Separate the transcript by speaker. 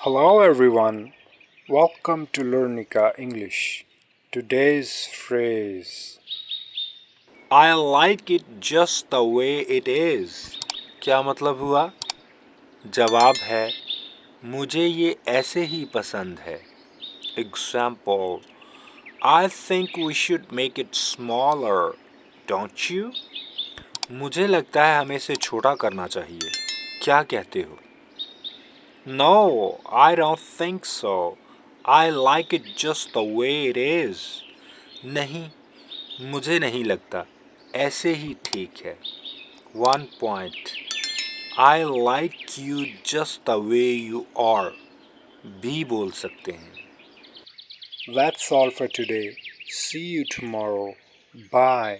Speaker 1: Hello everyone, welcome to Learnica English. Today's phrase I like it just the way it is. क्या मतलब हुआ? जवाब है मुझे ये ऐसे ही पसंद है. Example I think we should make it smaller, don't you? मुझे लगता है हमें इसे छोटा करना चाहिए. क्या कहते हो? No, I don't think so. I like it just the way it is. नहीं, मुझे नहीं लगता. ऐसे ही ठीक है. 1 point. I like you just the way you are. भी बोल सकते हैं. That's all for today. See you tomorrow. Bye.